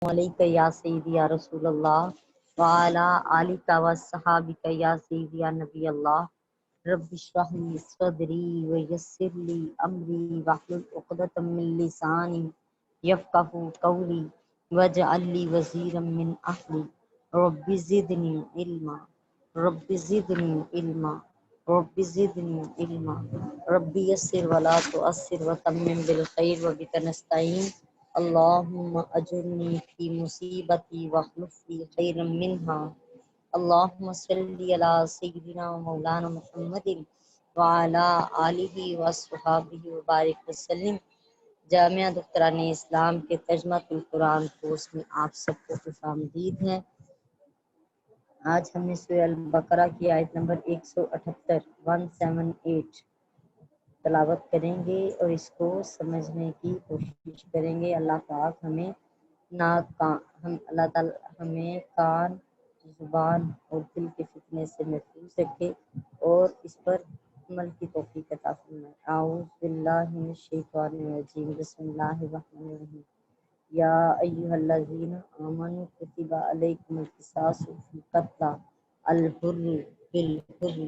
علیک یا سیدی یا رسول اللہ وعلی آلک و صحابک یا سیدی یا نبی اللہ رب اشرح لی صدری ویسر لی امری واحلل عقدۃ من لسانی یفقہوا قولی واجعل لی وزیرا من اہلی رب زدنی علما رب زدنی علما رب زدنی علما رب یسر ولا تعسر وتمم بالخیر وبک نستعین اللہم اجرنی فی مصیبتی واخلف لی خیرا منہا اللہم صلی علی سیدنا و مولانا محمد وعلی آلہ وصحبہ وبارک وسلم۔ جامعہ دختران اسلام کے ترجمہ القرآن کورس میں آپ سب کو خوش آمدید ہے۔ آج ہم نے سورہ البقرہ کی آیت نمبر 178 تلاوت کریں گے اور اس کو سمجھنے کی کوشش کریں گے۔ اللہ پاک ہمیں اللہ تعالی ہمیں کان، زبان اور دل کے فتنے سے محفوظ رکھے اور اس پر عمل کی توفیق عطا فرمائے۔ اعوذ باللہ من الشیطان الرجیم، بسم اللہ الرحمن الرحیم۔ یا ایھا الذین آمنوا کتب علیکم القصاص فی القتلی الحر بالحر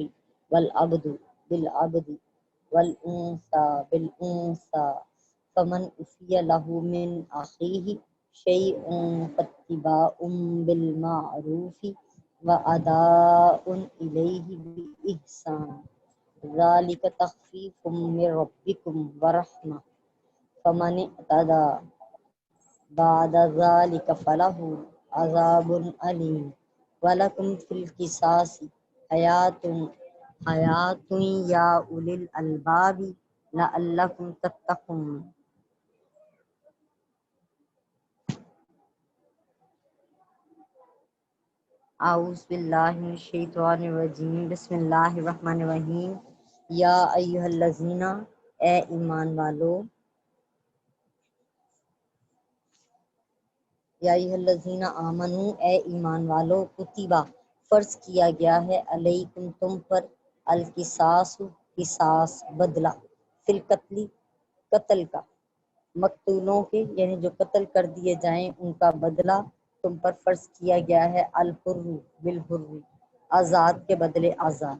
والعبد بالعبد والانثى بالانثى فمن عفی لہ من اخیہ شیء فاتباع بالمعروف واداء الیہ بإحسان ذلک تخفیف من ربکم ورحمۃ فمن اعتدی بعد ذلک فلہ عذاب علیم ولکم فی القصاص حیات یا اولی الالباب لعلکم تتقون۔ اعوذ باللہ من الشیطان الرجیم، بسم اللہ الرحمن الرحیم۔ یا ایھا الذین، اے ایمان والو، یا ایھا الذین آمنو، اے ایمان والو، کتبہ فرض کیا گیا ہے، علیکم تم پر، القصاص قصاص بدلہ، فی القتل قتل کا، مقتولوں کے یعنی جو قتل کر دیے جائیں ان کا بدلہ تم پر فرض کیا گیا ہے، الحر بالحر آزاد کے بدلے آزاد،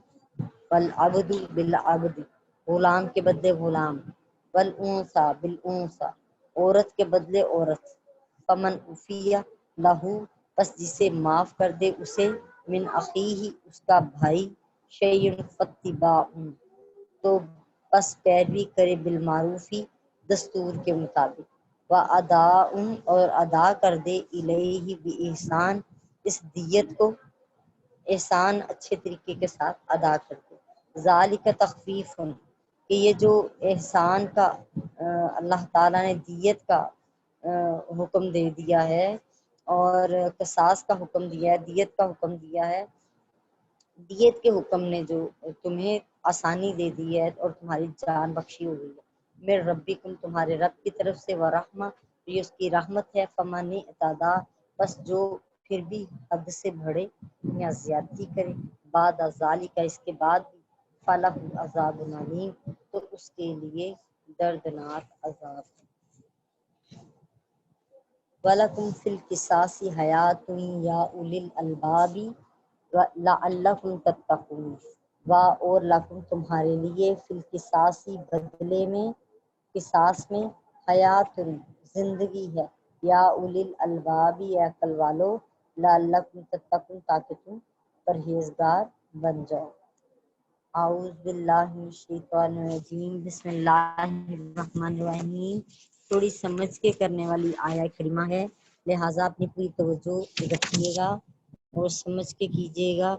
والعبد بالعبد غلام کے بدلے غلام، والانثی بالانثی عورت کے بدلے عورت، فمن عفی لہ پس جسے معاف کر دے اسے، من اخیہ اس کا بھائی، شیء فاتباع تو پس پیروی کرے، بالمعروفی دستور کے مطابق، واداء اور ادا کر دے، الیہ بإحسان اس دیت کو، احسان اچھے طریقے کے ساتھ ادا کر دے، ذالک تخفیف کہ یہ جو احسان کا اللہ تعالیٰ نے دیت کا حکم دے دیا ہے اور قصاص کا حکم دیا ہے، دیت کا حکم دیا ہے، دیت کے حکم نے جو تمہیں آسانی دے دی ہے اور تمہاری جان بخشی ہو گئی ہے، میرے ربکم تمہارے رب کی طرف سے، ورحمہ یہ اس کی رحمت ہے، فمن اعتدی بس جو پھر بھی حد سے بڑھے یا زیادتی کرے، بعد ذالک اس کے بعد فلہ عذاب علیم تو اس کے لیے دردناک عذاب ہے۔ وَلَکُمْ فِی الْقِصَاصِ حَیَاةٌ یا اولی الالباب لعلکم تتقون۔ اور لکم تمہارے لیے، فی القصاص بدلے میں، قصاص میں، حیات زندگی ہے، یا اولی الالباب اے عقل والو، لعلکم تتقون تاکہ تم پرہیزگار بن جاؤ۔ اعوذ باللہ من الشیطان الرجیم، بسم اللہ الرحمن الرحیم۔ تھوڑی سمجھ کے کرنے والی آیت کریمہ ہے، لہٰذا اپنی پوری توجہ رکھیے گا اور سمجھ کے کیجیے گا۔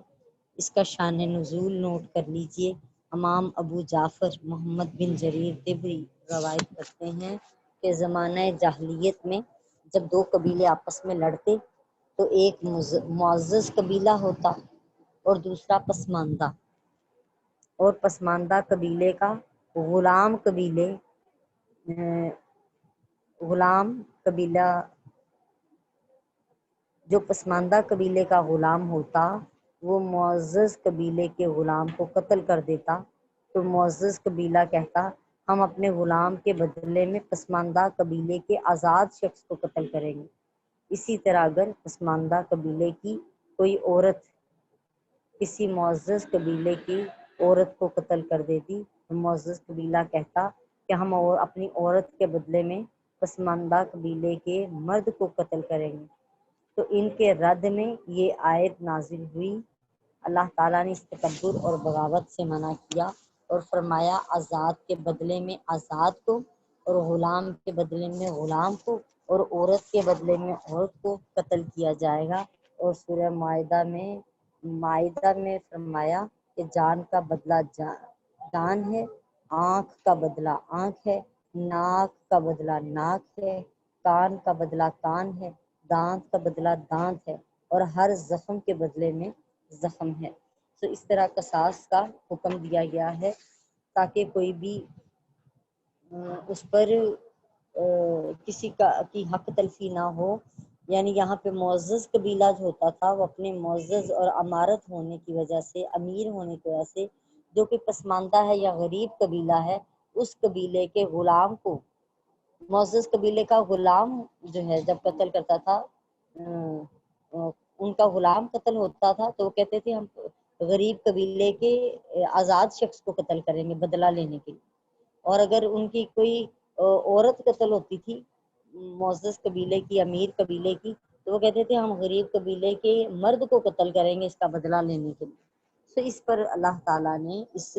اس کا شان نزول نوٹ کر لیجئے۔ امام ابو جعفر محمد بن جریر طبری روایت کرتے ہیں کہ زمانہ جاہلیت میں جب دو قبیلے آپس میں لڑتے تو ایک معزز قبیلہ ہوتا اور دوسرا پسماندہ، اور پسماندہ قبیلے کا غلام قبیلہ جو پسماندہ قبیلے کا غلام ہوتا وہ معزز قبیلے کے غلام کو قتل کر دیتا تو معزز قبیلہ کہتا ہم اپنے غلام کے بدلے میں پسماندہ قبیلے کے آزاد شخص کو قتل کریں گے، اسی طرح اگر پسماندہ قبیلے کی کوئی عورت کسی معزز قبیلے کی عورت کو قتل کر دیتی تو معزز قبیلہ کہتا کہ ہم اپنی عورت کے بدلے میں پسماندہ قبیلے کے مرد کو قتل کریں گے، تو ان کے رد میں یہ آیت نازل ہوئی۔ اللہ تعالیٰ نے اس تکبر اور بغاوت سے منع کیا اور فرمایا آزاد کے بدلے میں آزاد کو اور غلام کے بدلے میں غلام کو اور عورت کے بدلے میں عورت کو قتل کیا جائے گا۔ اور سورہ مائدہ میں فرمایا کہ جان کا بدلہ جان ہے، آنکھ کا بدلہ آنکھ ہے، ناک کا بدلہ ناک ہے، کان کا بدلہ کان ہے، دانت کا بدلہ دانت ہے، اور ہر زخم کے بدلے میں زخم ہے۔ تو اس طرح قصاص کا حکم دیا گیا ہے تاکہ کوئی بھی اس پر کسی کی حق تلفی نہ ہو۔ یعنی یہاں پہ معزز قبیلہ جو ہوتا تھا وہ اپنے معزز اور امارت ہونے کی وجہ سے، امیر ہونے کی وجہ سے، جو کہ پسماندہ ہے یا غریب قبیلہ ہے، اس قبیلے کے غلام کو، معزز قبیلے کا غلام جو ہے جب قتل کرتا تھا، ان کا غلام قتل ہوتا تھا تو وہ کہتے تھے ہم غریب قبیلے کے آزاد شخص کو قتل کریں گے بدلہ لینے کے لیے۔ اور اگر ان کی کوئی عورت قتل ہوتی تھی معزز قبیلے کی، امیر قبیلے کی، تو وہ کہتے تھے ہم غریب قبیلے کے مرد کو قتل کریں گے اس کا بدلہ لینے کے لیے۔ تو اس پر اللہ تعالیٰ نے اس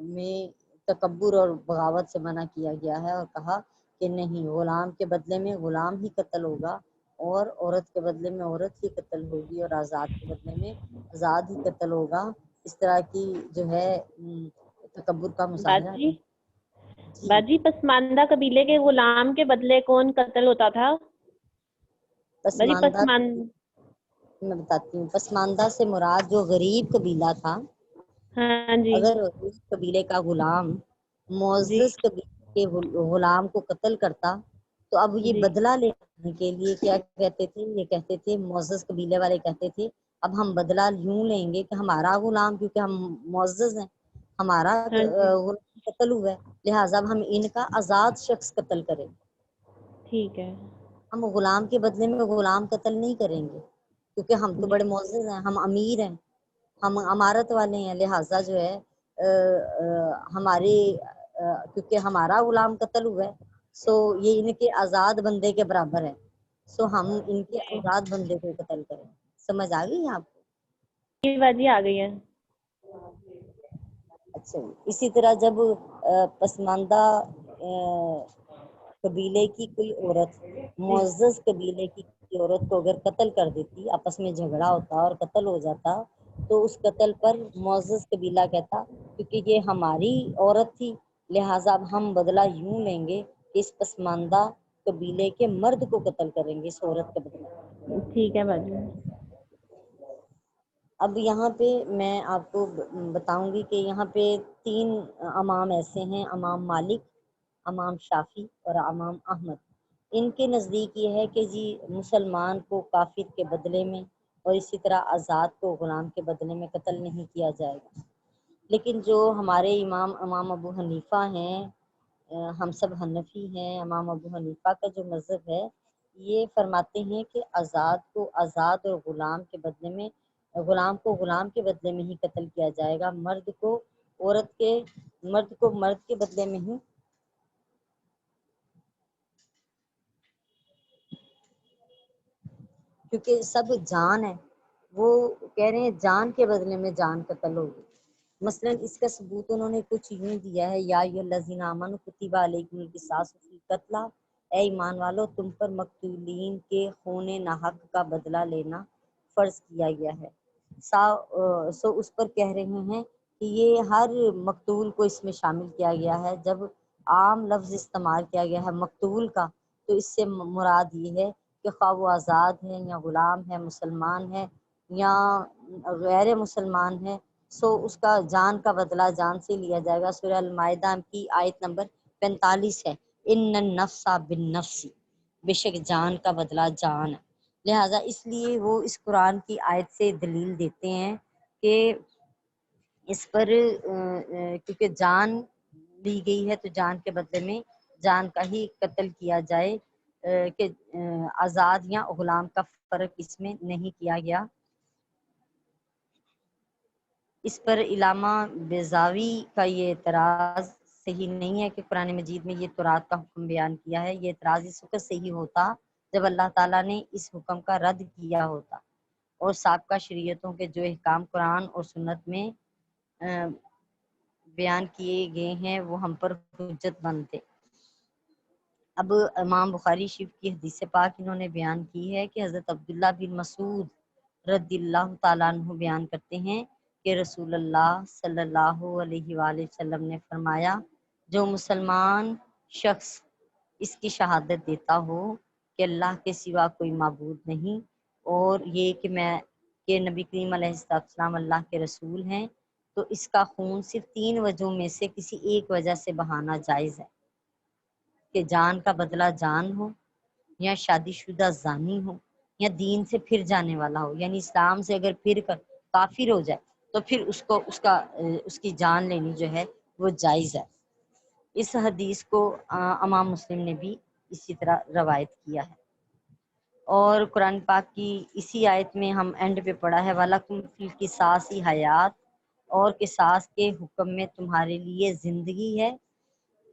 میں تکبر اور بغاوت سے منع کیا گیا ہے اور کہا کہ نہیں، غلام کے بدلے میں غلام ہی قتل ہوگا اور عورت کے بدلے میں عورت ہی قتل ہوگی اور آزاد کے بدلے میں آزاد ہی قتل ہوگا۔ اس طرح کی جو ہے تکبر کا مظاہرہ ہے۔ جی باجی پسماندہ قبیلے کے غلام کے بدلے کون قتل ہوتا تھا؟ پسماندہ میں بتاتی ہوں، پسماندہ سے مراد جو غریب قبیلہ تھا، ہاں جی، اگر اس قبیلے کا غلام جی معزز قبیلے کے غلام کو قتل کرتا تو اب یہ جی بدلہ لینے کے لیے کیا کہتے تھے، یہ کہتے تھے معزز قبیلے والے کہتے تھے اب ہم بدلہ یوں لیں گے کہ ہمارا غلام، کیونکہ ہم معزز ہیں، ہمارا ہاں جی، غلام قتل ہوا ہے، لہٰذا اب ہم ان کا آزاد شخص قتل کریں، ٹھیک ہے، ہم غلام کے بدلے میں غلام قتل نہیں کریں گے، کیونکہ ہم تو جی بڑے معزز ہیں، ہم امیر ہیں، ہم امارت والے ہیں، لہٰذا جو ہے ہماری کیونکہ ہمارا غلام قتل ہوا ہے سو یہ ان کے آزاد بندے کے برابر ہے، سو ہم ان کے آزاد بندے کو قتل کریں۔ سمجھ آ گئی آپ کو؟ باجی آ گئی ہے۔ اچھا، اسی طرح جب پسماندہ قبیلے کی کوئی عورت معزز قبیلے کی عورت کو اگر قتل کر دیتی، آپس میں جھگڑا ہوتا اور قتل ہو جاتا تو اس قتل پر معزز قبیلہ کہتا کیونکہ یہ ہماری عورت تھی لہٰذا اب ہم بدلہ یوں لیں گے کہ اس پسماندہ قبیلے کے مرد کو قتل کریں گے اس عورت کا بدلہ۔ ٹھیک ہے باجی۔ اب یہاں پہ میں آپ کو بتاؤں گی کہ یہاں پہ 3 امام ایسے ہیں، امام مالک، امام شافی اور امام احمد۔ ان کے نزدیک یہ ہے کہ جی مسلمان کو کافر کے بدلے میں اور اسی طرح آزاد کو غلام کے بدلے میں قتل نہیں کیا جائے گا، لیکن جو ہمارے امام ابو حنیفہ ہیں، ہم سب حنفی ہیں، امام ابو حنیفہ کا جو مذہب ہے یہ فرماتے ہیں کہ آزاد کو آزاد اور غلام کے بدلے میں، غلام کو غلام کے بدلے میں ہی قتل کیا جائے گا، مرد کو مرد کے بدلے میں ہی، کیونکہ سب جان ہے، وہ کہہ رہے ہیں جان کے بدلے میں جان قتل ہوگی۔ مثلا اس کا ثبوت انہوں نے کچھ یوں دیا ہے، یا ایھا الذین آمنوا کتب علیکم القصاص فی القتلی، اے ایمان والو تم پر مقتولین کے خون ناحق کا بدلہ لینا فرض کیا گیا ہے۔ سو اس پر کہہ رہے ہیں کہ یہ ہر مقتول کو اس میں شامل کیا گیا ہے۔ جب عام لفظ استعمال کیا گیا ہے مقتول کا تو اس سے مراد یہ ہے کہ خواہ وہ آزاد ہے یا غلام ہے، مسلمان ہے یا غیر مسلمان ہے، سو اس کا جان کا بدلہ جان سے لیا جائے گا۔ سورہ المائدہ کی آیت نمبر 45 ہے، ان النفس بالنفس، بے شک جان کا بدلہ جان ہے۔ لہٰذا اس لیے وہ اس قرآن کی آیت سے دلیل دیتے ہیں کہ اس پر کیونکہ جان لی گئی ہے تو جان کے بدلے میں جان کا ہی قتل کیا جائے۔ کہ آزاد یا غلام کا فرق اس میں نہیں کیا گیا۔ اس پر علامہ بیضاوی کا یہ اعتراض صحیح نہیں ہے کہ قرآن مجید میں یہ تورات کا حکم بیان کیا ہے۔ یہ اعتراض اس وقت صحیح ہوتا جب اللہ تعالیٰ نے اس حکم کا رد کیا ہوتا اور سابقہ شریعتوں کے جو احکام قرآن اور سنت میں بیان کیے گئے ہیں وہ ہم پر حجت بنتے۔ اب امام بخاری شریف کی حدیث پاک انہوں نے بیان کی ہے کہ حضرت عبداللہ بن مسعود رضی اللہ تعالیٰ عنہ بیان کرتے ہیں کہ رسول اللہ صلی اللہ علیہ وآلہ وسلم نے فرمایا، جو مسلمان شخص اس کی شہادت دیتا ہو کہ اللہ کے سوا کوئی معبود نہیں اور یہ کہ نبی کریم علیہ السلام اللہ کے رسول ہیں، تو اس کا خون صرف 3 وجہوں میں سے کسی ایک وجہ سے بہانا جائز ہے کہ جان کا بدلہ جان ہو، یا شادی شدہ زانی ہو، یا دین سے پھر جانے والا ہو، یعنی اسلام سے اگر پھر کر کافر ہو جائے تو پھر اس کی جان لینی جو ہے وہ جائز ہے۔ اس حدیث کو امام مسلم نے بھی اسی طرح روایت کیا ہے۔ اور قرآن پاک کی اسی آیت میں ہم اینڈ پہ پڑھا ہے وَلَكُمْ فِي الْقِصَاصِ حیات، اور قصاص کے حکم میں تمہارے لیے زندگی ہے۔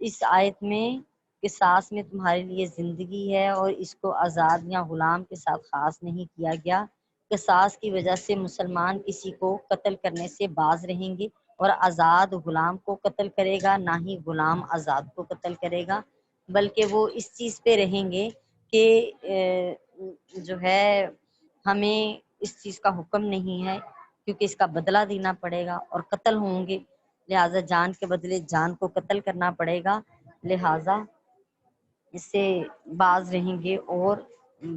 اس آیت میں قصاص میں تمہارے لیے زندگی ہے اور اس کو آزاد یا غلام کے ساتھ خاص نہیں کیا گیا۔ قصاص کی وجہ سے مسلمان کسی کو قتل کرنے سے باز رہیں گے اور آزاد غلام کو قتل کرے گا، نہ ہی غلام آزاد کو قتل کرے گا، بلکہ وہ اس چیز پہ رہیں گے کہ جو ہے ہمیں اس چیز کا حکم نہیں ہے کیونکہ اس کا بدلہ دینا پڑے گا اور قتل ہوں گے، لہٰذا جان کے بدلے جان کو قتل کرنا پڑے گا، لہٰذا اس سے باز رہیں گے اور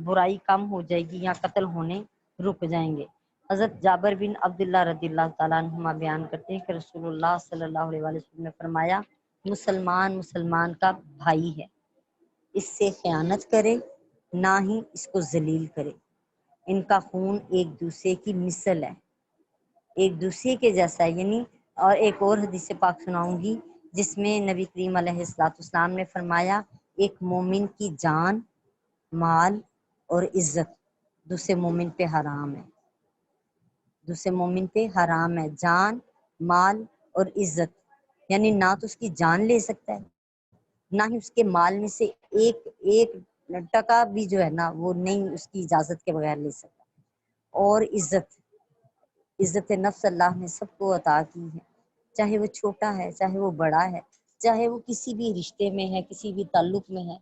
برائی کم ہو جائے گی یا قتل ہونے رک جائیں گے۔ حضرت جابر بن عبداللہ رضی اللہ تعالیٰ عنہما بیان کرتے ہیں کہ رسول اللہ صلی اللہ علیہ وسلم نے فرمایا، مسلمان کا بھائی ہے، اس سے خیانت کرے نہ ہی اس کو ذلیل کرے، ان کا خون ایک دوسرے کی مثل ہے، ایک دوسرے کے جیسا ہے، یعنی اور ایک اور حدیث پاک سناؤں گی جس میں نبی کریم علیہ السلام نے فرمایا، ایک مومن کی جان، مال اور عزت دوسرے مومن پہ حرام ہے، دوسرے مومن پہ حرام ہے، جان، مال اور عزت، یعنی نہ تو اس کی جان لے سکتا ہے نہ ہی اس کے مال میں سے ایک ٹکا بھی جو ہے نا وہ نہیں اس کی اجازت کے بغیر لے سکتا۔ اور عزت نفس اللہ نے سب کو عطا کی ہے، چاہے وہ چھوٹا ہے چاہے وہ بڑا ہے، چاہے وہ کسی بھی رشتے میں ہے کسی بھی تعلق میں ہے،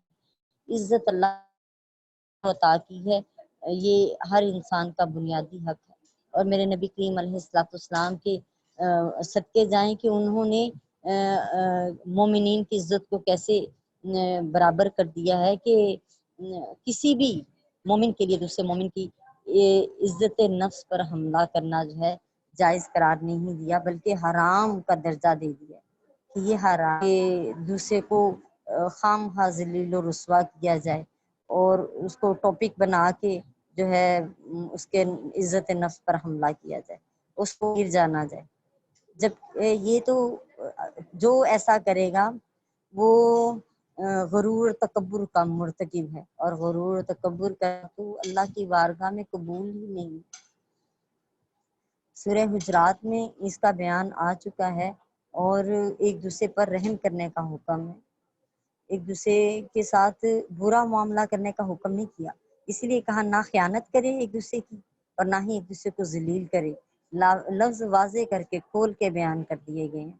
عزت اللہ نے عطا کی ہے، یہ ہر انسان کا بنیادی حق ہے۔ اور میرے نبی کریم علیہ السلام کے صدقے جائیں کہ انہوں نے مومنین کی عزت کو کیسے برابر کر دیا ہے کہ کسی بھی مومن کے لیے دوسرے مومن کی عزت نفس پر حملہ کرنا جو ہے جائز قرار نہیں دیا بلکہ حرام کا درجہ دے دیا کہ یہ حرام کہ دوسرے کو خام خواہ ذلیل و رسوا کیا جائے اور اس کو ٹاپک بنا کے جو ہے اس کے عزت نفس پر حملہ کیا جائے، اس کو گر جانا جائے، جب یہ تو جو ایسا کرے گا وہ غرور تکبر کا مرتکب ہے، اور غرور تکبر کا تو اللہ کی بارگاہ میں قبول ہی نہیں۔ سورہ حجرات میں اس کا بیان آ چکا ہے، اور ایک دوسرے پر رحم کرنے کا حکم ہے، ایک دوسرے کے ساتھ برا معاملہ کرنے کا حکم نہیں کیا، اس لیے کہا نہ خیانت کرے ایک دوسرے کی اور نہ ہی ایک دوسرے کو ذلیل کرے، لفظ واضح کر کے کھول کے بیان کر دیے گئے ہیں۔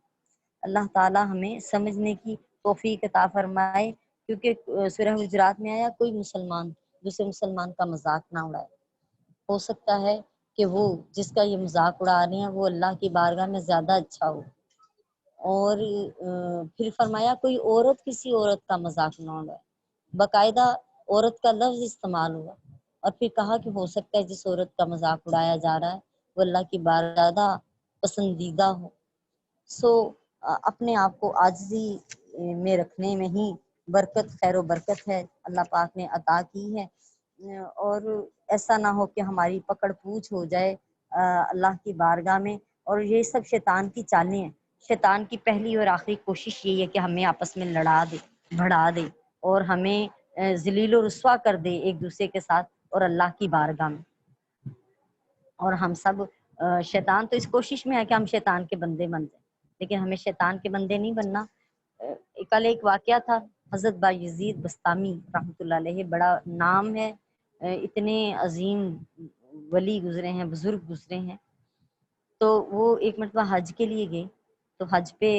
اللہ تعالی ہمیں سمجھنے کی توفیق عطا فرمائے، کیونکہ سورہ حجرات میں آیا کوئی مسلمان دوسرے مسلمان کا مذاق نہ اڑائے، ہو سکتا ہے کہ وہ جس کا یہ مذاق اڑا رہے ہیں وہ اللہ کی بارگاہ میں زیادہ اچھا ہو، اور پھر فرمایا کوئی عورت کسی عورت کا مذاق نہ اڑائے، باقاعدہ عورت کا لفظ استعمال ہوا، اور پھر کہا کہ ہو سکتا ہے جس عورت کا مذاق اڑایا جا رہا ہے وہ اللہ کی بارگاہ زیادہ پسندیدہ ہو۔ اپنے آپ کو عاجزی میں رکھنے میں ہی برکت، خیر و برکت ہے، اللہ پاک نے عطا کی ہے، اور ایسا نہ ہو کہ ہماری پکڑ پوچھ ہو جائے اللہ کی بارگاہ میں۔ اور یہ سب شیطان کی چالیں ہیں، شیطان کی پہلی اور آخری کوشش یہی ہے کہ ہمیں آپس میں لڑا دے، بھڑا دے، اور ہمیں ذلیل و رسوا کر دے ایک دوسرے کے ساتھ اور اللہ کی بارگاہ میں۔ اور ہم سب شیطان تو اس کوشش میں ہے کہ ہم شیطان کے بندے بن جائیں، لیکن ہمیں شیطان کے بندے نہیں بننا۔ کل ایک واقعہ تھا، حضرت بایزید بستامی رحمۃ اللہ علیہ، بڑا نام ہے، اتنے عظیم ولی گزرے ہیں، بزرگ گزرے ہیں۔ تو وہ ایک مرتبہ حج کے لیے گئے، تو حج پہ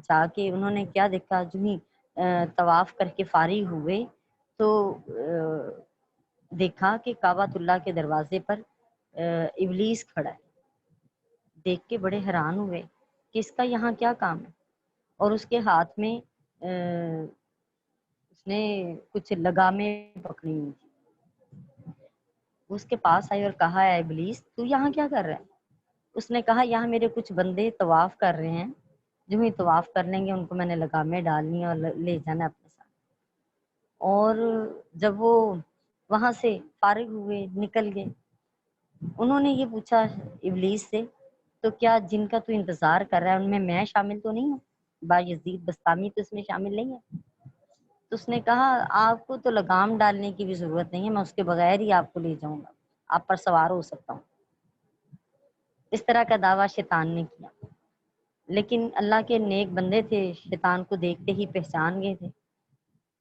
جا کے انہوں نے کیا دیکھا، جو ہی طواف کر کے فارغ ہوئے تو دیکھا کہ کعبۃ اللہ کے دروازے پر ابلیس کھڑا ہے۔ دیکھ کے بڑے حیران ہوئے کہ اس کا یہاں کیا کام ہے، اور اس کے ہاتھ میں اس نے کچھ لگامیں پکڑی ہوئی تھی۔ اس کے پاس آئی اور کہا، اے ابلیس تو یہاں کیا کر رہا ہے؟ اس نے کہا، یہاں میرے کچھ بندے طواف کر رہے ہیں، جو ہی طواف کر لیں گے ان کو میں نے لگامیں ڈالنی اور لے جانا اپنے ساتھ۔ اور جب وہ وہاں سے فارغ ہوئے، نکل گئے، انہوں نے یہ پوچھا ابلیس سے، تو کیا جن کا تو انتظار کر رہا ہے ان میں شامل تو نہیں ہوں؟ بایزید بستامی تو اس میں شامل نہیں ہے۔ تو اس نے کہا، آپ کو تو لگام ڈالنے کی بھی ضرورت نہیں ہے، میں اس کے بغیر ہی آپ کو لے جاؤں گا، آپ پر سوار ہو سکتا ہوں۔ اس طرح کا دعویٰ شیطان نے کیا، لیکن اللہ کے نیک بندے تھے، شیطان کو دیکھتے ہی پہچان گئے تھے،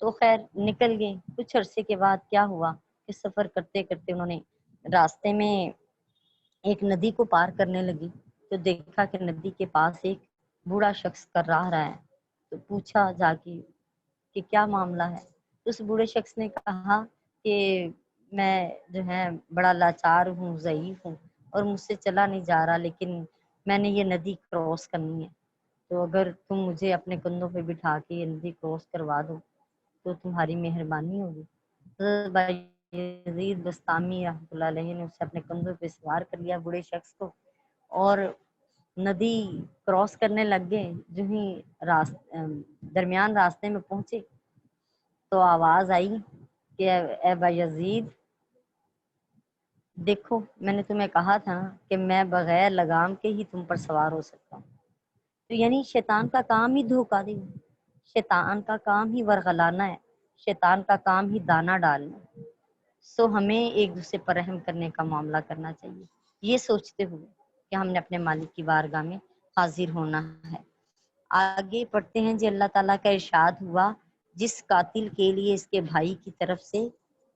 تو خیر نکل گئے۔ کچھ عرصے کے بعد کیا ہوا کہ سفر کرتے کرتے انہوں نے راستے میں ایک ندی کو پار کرنے لگی، تو دیکھا کہ ندی کے پاس ایک بوڑھا شخص کر رہا ہے۔ تو پوچھا جا کے کہ کیا معاملہ ہے؟ اس بوڑھے شخص نے کہا کہ میں جو ہے بڑا لاچار ہوں، ضعیف ہوں، اور مجھ سے چلا نہیں جا رہا، لیکن میں نے یہ ندی کراس کرنی ہے، تو اگر تم مجھے اپنے کندھوں پہ بٹھا کے یہ ندی کراس کروا دو تو تمہاری مہربانی ہوگی۔ حضرت بایزید بستامی رحمۃ اللہ علیہ نے اسے اپنے کندھوں پہ سوار کر لیا، بوڑھے شخص کو، اور ندی کراس کرنے لگ گئے۔ جو ہی درمیان راستے میں پہنچے تو آواز آئی کہ اے بایزید، دیکھو میں نے تمہیں کہا تھا کہ میں بغیر لگام کے ہی تم پر سوار ہو سکتا ہوں۔ تو یعنی شیطان کا کام ہی دھوکہ دینا، شیطان کا کام ہی ورغلانا ہے، شیطان کا کام ہی دانہ ڈالنا۔ سو ہمیں ایک دوسرے پر رحم کرنے کا معاملہ کرنا چاہیے، یہ سوچتے ہوئے کہ ہم نے اپنے مالک کی بارگاہ میں حاضر ہونا ہے۔ آگے پڑھتے ہیں جی۔ اللہ تعالیٰ کا ارشاد ہوا، جس قاتل کے لیے اس کے بھائی کی طرف سے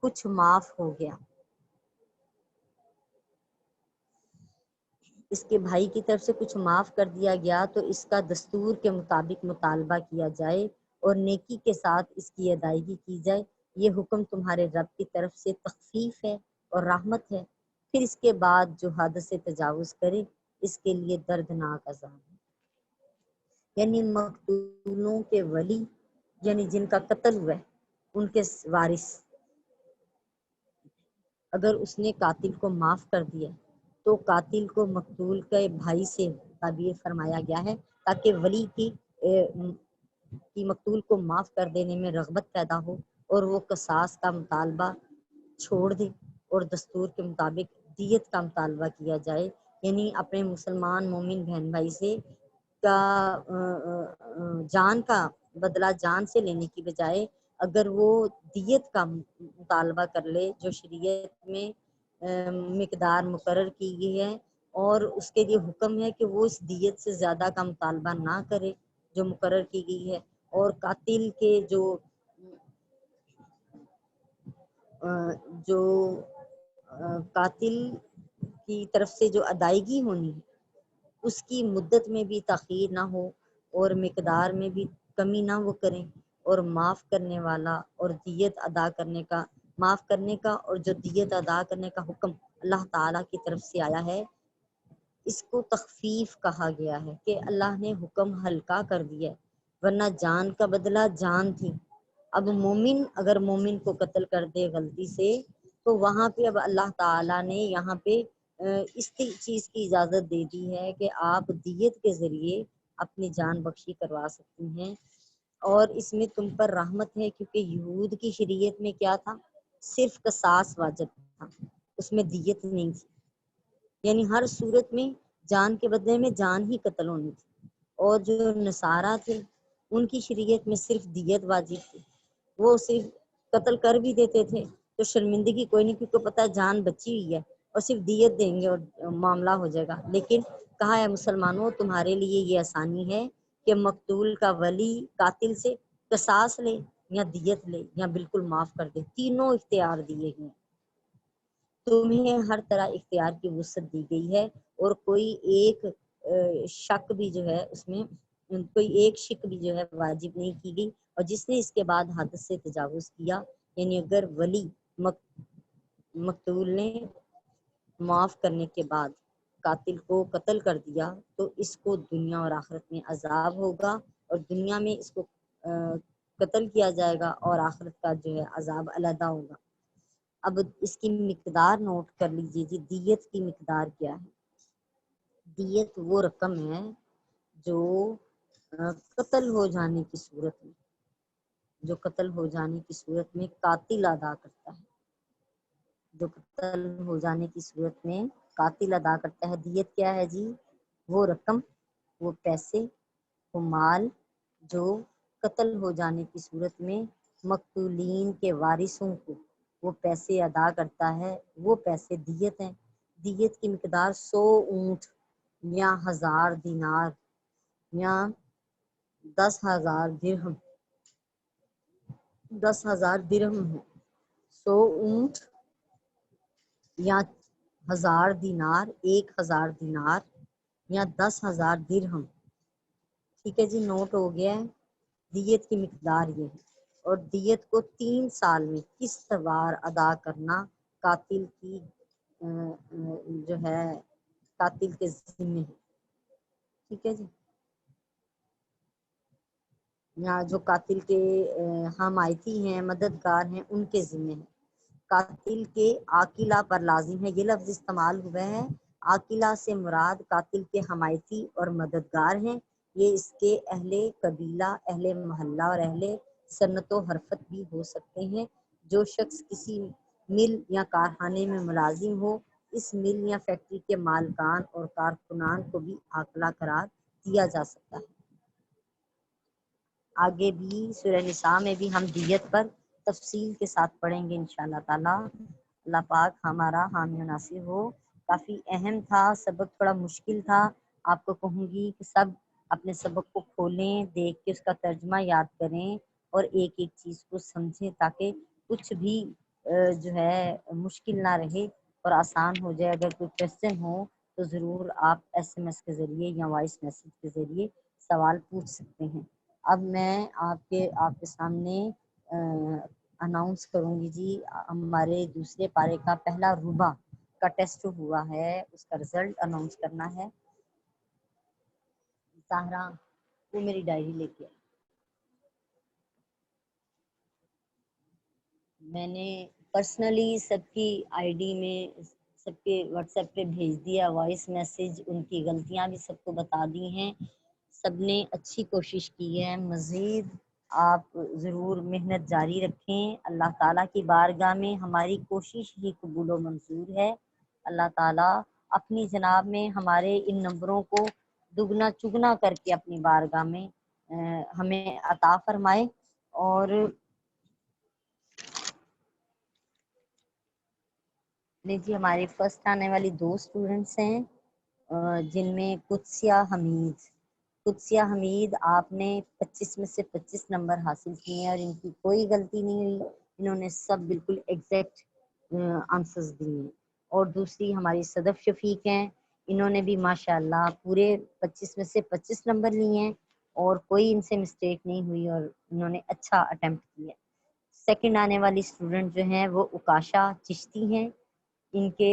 کچھ معاف ہو گیا، اس کے بھائی کی طرف سے کچھ معاف کر دیا گیا، تو اس کا دستور کے مطابق مطالبہ کیا جائے اور نیکی کے ساتھ اس کی ادائیگی کی جائے۔ یہ حکم تمہارے رب کی طرف سے تخفیف ہے اور رحمت ہے۔ پھر اس کے بعد جو حد سے تجاوز کرے اس کے لیے دردناک عذاب ہے۔ یعنی مقتولوں کے ولی، یعنی جن کا قتل ہوا ہے، ان کے وارث، اگر اس نے قاتل کو معاف کر دیا تو قاتل کو مقتول کے بھائی سے تعبیر فرمایا گیا ہے، تاکہ ولی کی مقتول کو معاف کر دینے میں رغبت پیدا ہو اور وہ قصاص کا مطالبہ چھوڑ دے اور دستور کے مطابق دیت کا مطالبہ کیا جائے۔ یعنی اپنے مسلمان مومن بہن بھائی سے جان کا بدلہ جان سے لینے کی بجائے اگر وہ دیت کا مطالبہ کر لے، جو شریعت میں مقدار مقرر کی گئی ہے، اور اس کے لیے حکم ہے کہ وہ اس دیت سے زیادہ کا مطالبہ نہ کرے جو مقرر کی گئی ہے، اور قاتل کے جو قاتل کی طرف سے جو ادائیگی ہونی ہے اس کی مدت میں بھی تاخیر نہ ہو اور مقدار میں بھی کمی نہ وہ کریں، اور معاف کرنے والا اور دیت ادا کرنے کا، معاف کرنے کا اور جو دیت ادا کرنے کا حکم اللہ تعالیٰ کی طرف سے آیا ہے، اس کو تخفیف کہا گیا ہے کہ اللہ نے حکم ہلکا کر دیا ہے، ورنہ جان کا بدلہ جان تھی۔ اب مومن اگر مومن کو قتل کر دے غلطی سے، تو وہاں پہ اب اللہ تعالیٰ نے یہاں پہ اس چیز کی اجازت دے دی ہے کہ آپ دیت کے ذریعے اپنی جان بخشی کروا سکتی ہیں، اور اس میں تم پر رحمت ہے، کیونکہ یہود کی شریعت میں کیا تھا، صرف قصاص واجب تھا، اس میں دیت نہیں تھی، یعنی ہر صورت میں جان کے بدلے میں جان ہی قتل ہونی تھی۔ اور جو نصارہ تھے ان کی شریعت میں صرف دیت واجب تھی، وہ صرف قتل کر بھی دیتے تھے تو شرمندگی کوئی نہیں، کیونکہ پتہ ہے جان بچی ہوئی ہے اور صرف دیت دیں گے اور معاملہ ہو جائے گا۔ لیکن کہا ہے مسلمانوں تمہارے لیے یہ آسانی ہے کہ مقتول کا ولی قاتل سے قصاص لے یا دیت لے یا بالکل معاف کر دے، تینوں اختیار دیے ہیں۔ تمہیں ہر طرح اختیار کی وسعت دی گئی ہے اور کوئی ایک شک بھی جو ہے اس میں کوئی ایک شک بھی جو ہے واجب نہیں کی گئی، اور جس نے اس کے بعد حد سے تجاوز کیا، یعنی اگر ولی مقتول نے معاف کرنے کے بعد قاتل کو قتل کر دیا تو اس کو دنیا اور آخرت میں عذاب ہوگا، اور دنیا میں اس کو قتل کیا جائے گا اور آخرت کا جو ہے عذاب علیحدہ ہوگا۔ اب اس کی مقدار نوٹ کر لیجیے جی، دیت کی مقدار کیا ہے؟ دیت وہ رقم ہے جو قتل ہو جانے کی صورت میں، جو قتل ہو جانے کی صورت میں قاتل ادا کرتا ہے، جو قتل ہو جانے کی صورت میں قاتل ادا کرتا ہے۔ دیت کیا ہے جی؟ وہ رقم، وہ پیسے، وہ مال جو قتل ہو جانے کی صورت میں مقتولین کے وارثوں کو وہ پیسے ادا کرتا ہے، وہ پیسے دیت ہیں۔ دیت کی مقدار 100 اونٹ یا 1000 دینار یا 10,000 درہم، 10,000 درہم ہے۔ 100 اونٹ یا 1000 دینار، 1000 دینار یا 10,000 درہم، ٹھیک ہے جی، نوٹ ہو گیا ہے۔ دیت کی مقدار یہ ہے، اور دیت کو 3 سال میں قسط وار ادا کرنا قاتل کی جو ہے قاتل کے ذمے ہے، ٹھیک ہے جی، یا جو قاتل کے حمایتی ہیں، مددگار ہیں، ان کے ذمے ہے۔ قاتل کے عاقلہ پر لازم ہے، یہ لفظ استعمال ہوا ہے۔ عاقلہ سے مراد قاتل کے حمایتی اور مددگار ہیں، یہ اس کے اہل قبیلہ، اہل محلہ اور اہل سنت و حرفت بھی ہو سکتے ہیں۔ جو شخص کسی مل یا کارخانے میں ملازم ہو، اس مل یا فیکٹری کے مالکان اور کارکنان کو بھی عاقلہ قرار دیا جا سکتا ہے۔ آگے بھی سورہ نساء میں بھی ہم دیت پر تفصیل کے ساتھ پڑھیں گے انشاءاللہ تعالی۔ اللہ پاک ہمارا حامی و ناصر ہو۔ کافی اہم تھا سبق، تھوڑا مشکل تھا، آپ کو کہوں گی کہ سب اپنے سبق کو کھولیں، دیکھ کے اس کا ترجمہ یاد کریں اور ایک ایک چیز کو سمجھیں تاکہ کچھ بھی جو ہے مشکل نہ رہے اور آسان ہو جائے۔ اگر کوئی کویسچن ہو تو ضرور آپ SMS کے ذریعے یا وائس میسج کے ذریعے سوال پوچھ سکتے ہیں۔ اب میں آپ کے سامنے اناؤنس کروں گی جی، ہمارے دوسرے پارے کا پہلا ربع کا ٹیسٹ ہوا ہے، اس کا رزلٹ اناؤنس کرنا ہے۔ زہرا وہ میری ڈائری لے کے، میں نے پرسنلی سب کی ID میں سب کے واٹس ایپ پہ بھیج دیا وائس میسج، ان کی غلطیاں بھی سب کو بتا دی ہیں، سب نے اچھی کوشش کی ہے۔ مزید آپ ضرور محنت جاری رکھیں، اللہ تعالیٰ کی بارگاہ میں ہماری کوشش ہی قبول و منظور ہے۔ اللہ تعالیٰ اپنی جناب میں ہمارے ان نمبروں کو دگنا چگنا کر کے اپنی بارگاہ میں ہمیں عطا فرمائے۔ اور جی ہماری فرسٹ آنے والی 2 اسٹوڈنٹس ہیں جن میں قدسیہ حمید، آپ نے 25 میں سے 25 نمبر حاصل کیے ہیں اور ان کی کوئی غلطی نہیں ہوئی، انہوں نے سب بالکل ایگزیکٹ آنسرز دیے ہیں۔ اور دوسری ہماری صدف شفیق ہیں، انہوں نے بھی ماشاءاللہ پورے 25 میں سے 25 نمبر لیے ہیں اور کوئی ان سے مسٹیک نہیں ہوئی اور انہوں نے اچھا اٹیمپٹ کیا۔ سیکنڈ آنے والی اسٹوڈنٹ جو ہیں وہ اکاشا چشتی ہیں، ان کے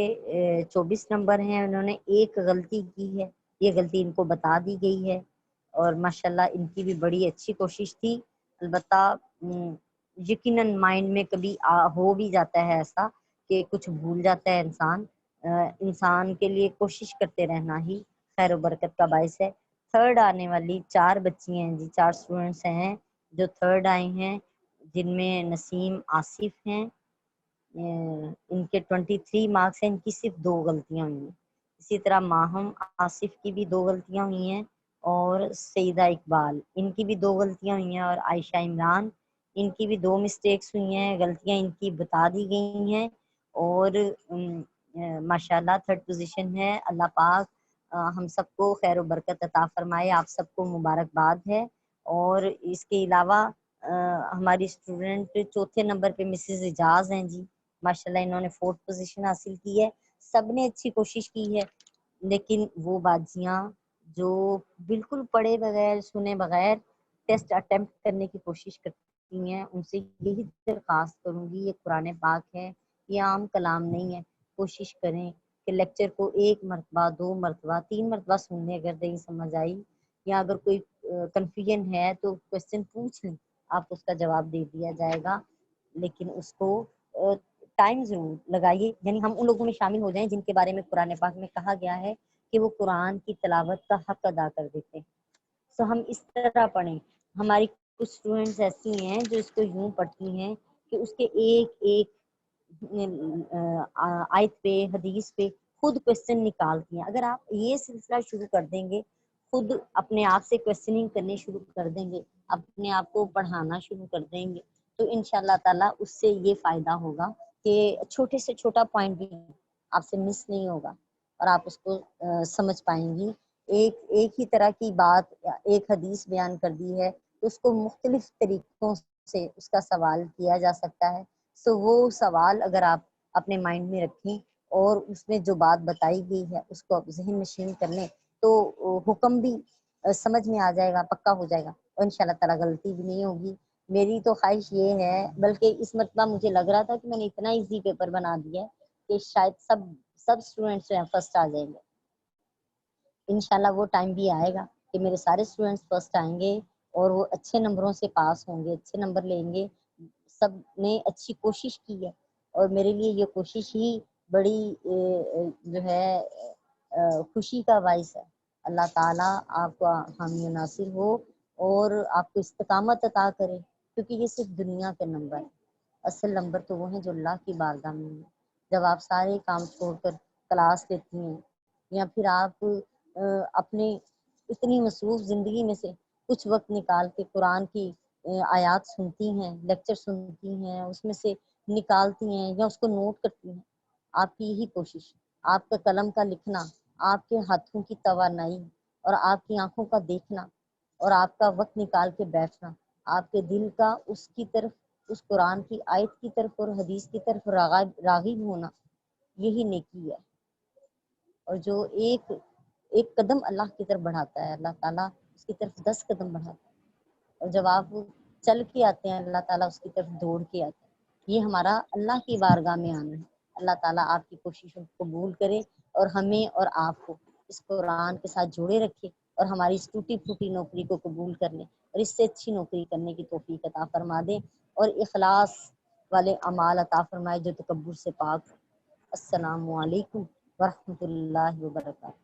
24 نمبر ہیں، انہوں نے ایک غلطی کی ہے، یہ غلطی ان کو بتا دی گئی ہے اور ماشاءاللہ ان کی بھی بڑی اچھی کوشش تھی۔ البتہ یقیناً مائنڈ میں کبھی ہو بھی جاتا ہے ایسا کہ کچھ بھول جاتا ہے انسان کے لیے کوشش کرتے رہنا ہی خیر و برکت کا باعث ہے۔ تھرڈ آنے والی 4 بچی ہیں جی، 4 اسٹوڈنٹس ہیں جو تھرڈ آئی ہیں، جن میں نسیم آصف ہیں، ان کے 23 مارکس ہیں، ان کی صرف 2 غلطیاں ہوئی ہیں۔ اسی طرح ماہم آصف کی بھی 2 غلطیاں ہوئی ہیں اور سیدہ اقبال ان کی بھی 2 غلطیاں ہوئی ہیں، اور عائشہ عمران ان کی بھی 2 مسٹیکس ہوئی ہیں، غلطیاں ان کی بتا دی گئی ہیں، اور ماشاءاللہ 3rd پوزیشن ہے۔ اللہ پاک ہم سب کو خیر و برکت عطا فرمائے، آپ سب کو مبارکباد ہے۔ اور اس کے علاوہ ہماری اسٹوڈنٹ 4تھے نمبر پہ مسز اعجاز ہیں جی، ماشاءاللہ انہوں نے 4th پوزیشن حاصل کی ہے۔ سب نے اچھی کوشش کی ہے، لیکن وہ باجیاں جو بالکل پڑھے بغیر سنے بغیر ٹیسٹ اٹمپٹ کرنے کی کوشش کرتی ہیں، ان سے یہی درخواست کروں گی، یہ قرآن پاک ہے، یہ عام کلام نہیں ہے، کوشش کریں کہ لیکچر کو 1 مرتبہ 2 مرتبہ 3 مرتبہ سن لیں، اگر نہیں سمجھ آئی یا اگر کوئی کنفیوژن ہے تو کوشچن پوچھ لیں، آپ اس کا جواب دے دیا جائے گا، لیکن اس کو ٹائم ضرور لگائیے، یعنی ہم ان لوگوں میں شامل ہو جائیں جن کے بارے میں قرآن پاک میں کہا گیا ہے کہ وہ قرآن کی تلاوت کا حق ادا کر دیتے ہیں۔ تو ہم اس طرح پڑھیں۔ ہماری کچھ اسٹوڈنٹس ایسی ہیں جو اس کو یوں پڑھتی ہیں کہ اس کے ایک آیت پہ حدیث پہ خود کوشچن نکالتی ہیں۔ اگر آپ یہ سلسلہ شروع کر دیں گے، خود اپنے آپ سے کوشچننگ کرنے شروع کر دیں گے، اپنے آپ کو پڑھانا شروع کر دیں گے، تو انشاءاللہ تعالیٰ اس سے یہ فائدہ ہوگا کہ چھوٹے سے چھوٹا پوائنٹ بھی آپ سے مس نہیں ہوگا اور آپ اس کو سمجھ پائیں گی۔ ایک ہی طرح کی بات ایک حدیث بیان کر دی ہے تو اس کو مختلف طریقوں سے اس کا سوال کیا جا سکتا ہے، سو وہ سوال اگر آپ اپنے مائنڈ میں رکھیں اور اس میں جو بات بتائی گئی ہے اس کو ذہن نشین کر لیں تو حکم بھی سمجھ میں آ جائے گا، پکا ہو جائے گا اور انشاءاللہ تعالیٰ غلطی بھی نہیں ہوگی۔ میری تو خواہش یہ ہے، بلکہ اس مرتبہ مجھے لگ رہا تھا کہ میں نے اتنا ایزی پیپر بنا دیا ہے کہ شاید سب اسٹوڈینٹس جو ہیں فرسٹ آ جائیں گے۔ انشاءاللہ وہ ٹائم بھی آئے گا کہ میرے سارے اسٹوڈینٹس فرسٹ آئیں گے اور وہ اچھے نمبروں سے پاس ہوں گے، اچھے نمبر لیں گے۔ سب نے اچھی کوشش کی ہے اور میرے لیے یہ کوشش ہی بڑی جو ہے خوشی کا باعث ہے۔ اللہ تعالیٰ آپ کو حامی و ناصر ہو اور آپ کو استقامت عطا کرے، کیونکہ یہ صرف دنیا کے نمبر ہیں، اصل نمبر تو وہ ہیں جو اللہ کی بارگاہ میں ہیں۔ جب آپ سارے کام چھوڑ کر کلاس لیتی ہیں یا پھر آپ اپنے اتنی مصروف زندگی میں سے کچھ وقت نکال کے قرآن کی آیات سنتی ہیں، لیکچر سنتی ہیں، اس میں سے نکالتی ہیں یا اس کو نوٹ کرتی ہیں، آپ کی یہی کوشش، آپ کا قلم کا لکھنا، آپ کے ہاتھوں کی توانائی اور آپ کی آنکھوں کا دیکھنا اور آپ کا وقت نکال کے بیٹھنا، آپ کے دل کا اس کی طرف، اس قرآن کی آیت کی طرف اور حدیث کی طرف راغب ہونا، یہی نیکی ہے۔ اور جو ایک قدم اللہ کی طرف بڑھاتا ہے، اللہ تعالیٰ اس کی طرف 10 قدم بڑھاتا ہے، اور جب آپ چل کے آتے ہیں اللہ تعالیٰ اس کی طرف دوڑ کے آتے ہیں۔ یہ ہمارا اللہ کی بارگاہ میں آنا ہے۔ اللہ تعالیٰ آپ کی کوششوں کو قبول کرے اور ہمیں اور آپ کو اس قرآن کے ساتھ جوڑے رکھے اور ہماری اس ٹوٹی پھوٹی نوکری کو قبول کر لیں اور اس سے اچھی نوکری کرنے کی توفیق عطا فرما دیں اور اخلاص والے اعمال عطا فرمائے جو تکبر سے پاک ہو۔ السلام علیکم ورحمۃ اللہ وبرکاتہ۔